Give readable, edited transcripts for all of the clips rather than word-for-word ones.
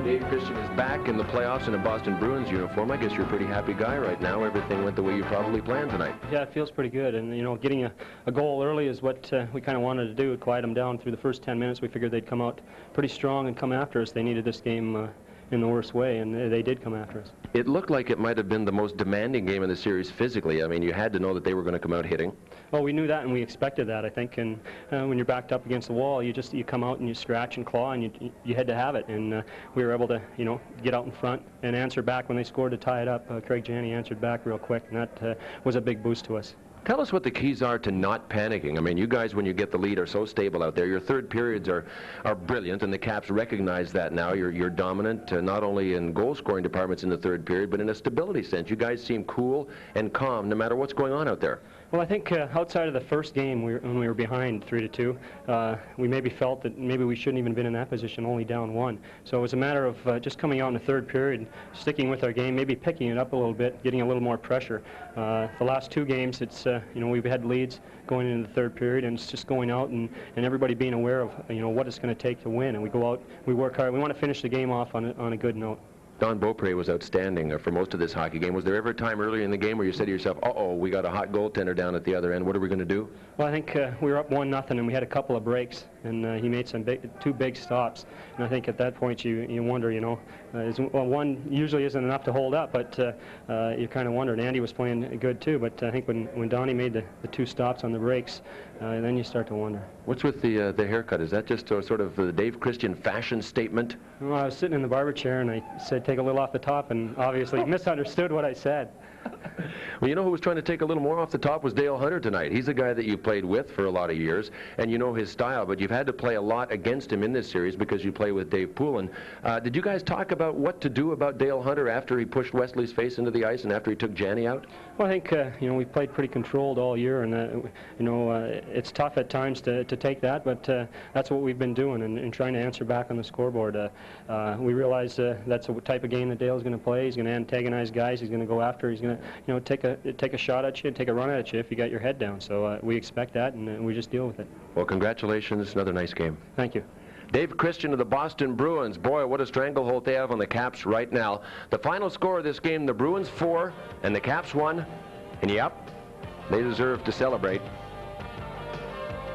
Dave Christian is back in the playoffs in a Boston Bruins uniform. I guess you're a pretty happy guy right now. Everything went the way you probably planned tonight. Yeah, it feels pretty good. And, you know, getting a goal early is what we kind of wanted to do, quiet them down through the first 10 minutes. We figured they'd come out pretty strong and come after us. They needed this game in the worst way, and they did come after us. It looked like it might have been the most demanding game of the series physically. I mean, you had to know that they were going to come out hitting. Well, we knew that, and we expected that, I think. And when you're backed up against the wall, you come out and you scratch and claw, and you had to have it. And we were able to, you know, get out in front and answer back when they scored to tie it up. Craig Janney answered back real quick, and that was a big boost to us. Tell us what the keys are to not panicking. I mean, you guys, when you get the lead, are so stable out there. Your third periods are brilliant, and the Caps recognize that now. You're dominant, not only in goal-scoring departments in the third period, but in a stability sense. You guys seem cool and calm no matter what's going on out there. Well, I think outside of the first game, when we were behind 3-2, we maybe felt that maybe we shouldn't even been in that position, only down 1. So it was a matter of just coming out in the third period, sticking with our game, maybe picking it up a little bit, getting a little more pressure. The last 2 games, it's you know, we've had leads going into the third period, and it's just going out and everybody being aware of, you know, what it's going to take to win. And we go out, we work hard. We want to finish the game off on a good note. Don Beaupre was outstanding for most of this hockey game. Was there ever a time earlier in the game where you said to yourself, uh-oh, we got a hot goaltender down at the other end, what are we going to do? Well, I think we were up 1-0, and we had a couple of breaks, and he made some 2 big stops. And I think at that point you wonder, you know, well, 1 usually isn't enough to hold up, but you kind of wondered. Andy was playing good too, but I think when Donnie made the 2 stops on the breaks, then you start to wonder. What's with the haircut? Is that just sort of the Dave Christian fashion statement? Well, I was sitting in the barber chair, and I said take a little off the top, and obviously misunderstood what I said. Well, you know who was trying to take a little more off the top was Dale Hunter tonight. He's a guy that you played with for a lot of years, and you know his style, but you've had to play a lot against him in this series because you play with Dave Poulin. Did you guys talk about what to do about Dale Hunter after he pushed Wesley's face into the ice and after he took Janney out? Well, I think, you know, we've played pretty controlled all year, and, you know, it's tough at times to take that, but that's what we've been doing and trying to answer back on the scoreboard. We realize that's the type of game that Dale's going to play. He's going to antagonize guys. He's going to go after. He's going to, you know, take a shot at you and take a run at you if you got your head down. So we expect that, and we just deal with it. Well, congratulations. Another nice game. Thank you. Dave Christian of the Boston Bruins. Boy, what a stranglehold they have on the Caps right now. The final score of this game, the Bruins 4 and the Caps 1. And yep, they deserve to celebrate.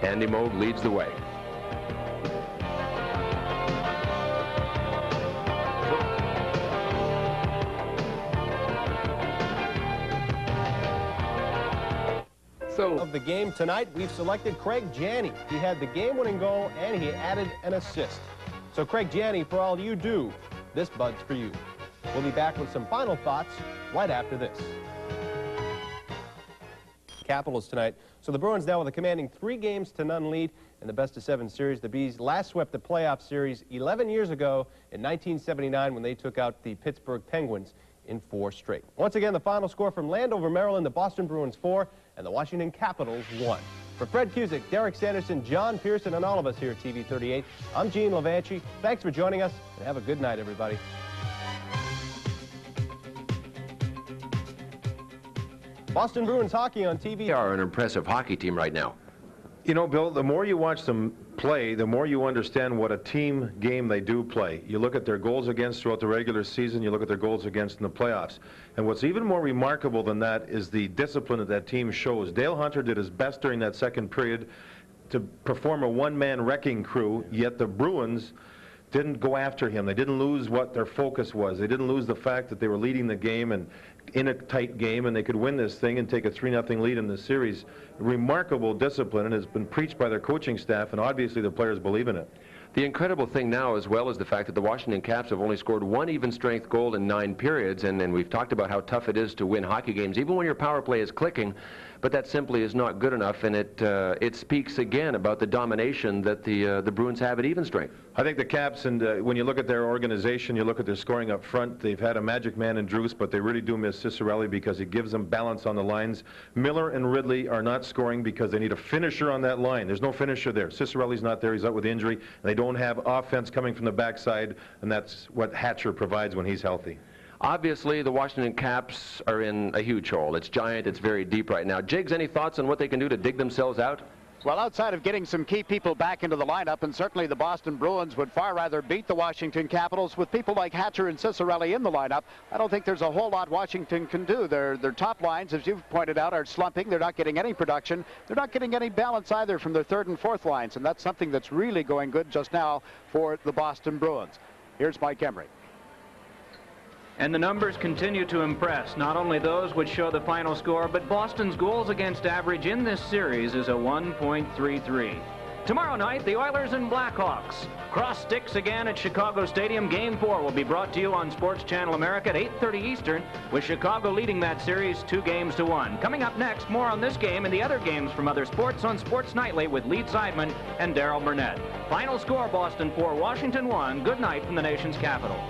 Andy Moog leads the way. Of the game tonight, we've selected Craig Janney. He had the game-winning goal, and he added an assist. So, Craig Janney, for all you do, this bud's for you. We'll be back with some final thoughts right after this. Capitals tonight. So the Bruins now with a commanding 3-0 lead in the best-of-7 series. The Bees last swept the playoff series 11 years ago in 1979 when they took out the Pittsburgh Penguins in 4 straight. Once again, the final score from Landover, Maryland, the Boston Bruins 4 and the Washington Capitals 1. For Fred Cusick, Derek Sanderson, John Pearson, and all of us here at TV 38, I'm Gene Levanchi. Thanks for joining us, and have a good night, everybody. Boston Bruins hockey on TV. They are an impressive hockey team right now. You know, Bill, the more you watch them play, the more you understand what a team game they do play. You look at their goals against throughout the regular season, you look at their goals against in the playoffs. And what's even more remarkable than that is the discipline that team shows. Dale Hunter did his best during that second period to perform a one-man wrecking crew, yet the Bruins didn't go after him. They didn't lose what their focus was. They didn't lose the fact that they were leading the game and in a tight game, and they could win this thing and take a 3-0 lead in the series. Remarkable discipline, and has been preached by their coaching staff, and obviously the players believe in it. The incredible thing now, as well, is the fact that the Washington Caps have only scored 1 even-strength goal in 9 periods, and we've talked about how tough it is to win hockey games, even when your power play is clicking. But that simply is not good enough, and it speaks again about the domination that the Bruins have at even strength. I think the Caps, and when you look at their organization, you look at their scoring up front, they've had a magic man in Druce, but they really do miss Cicerelli because he gives them balance on the lines. Miller and Ridley are not scoring because they need a finisher on that line. There's no finisher there. Cicerelli's not there. He's out with injury. And they don't have offense coming from the backside, and that's what Hatcher provides when he's healthy. Obviously, the Washington Caps are in a huge hole. It's giant. It's very deep right now. Jiggs, any thoughts on what they can do to dig themselves out? Well, outside of getting some key people back into the lineup, and certainly the Boston Bruins would far rather beat the Washington Capitals with people like Hatcher and Ciccarelli in the lineup, I don't think there's a whole lot Washington can do. Their top lines, as you've pointed out, are slumping. They're not getting any production. They're not getting any balance either from their third and fourth lines, and that's something that's really going good just now for the Boston Bruins. Here's Mike Emery. And the numbers continue to impress, not only those which show the final score, but Boston's goals against average in this series is a 1.33. Tomorrow night, the Oilers and Blackhawks cross sticks again at Chicago Stadium. Game 4 will be brought to you on Sports Channel America at 8:30 Eastern, with Chicago leading that series 2-1. Coming up next, more on this game and the other games from other sports on Sports Nightly with Lee Seidman and Daryl Burnett. Final score, Boston 4, Washington 1. Good night from the nation's capital.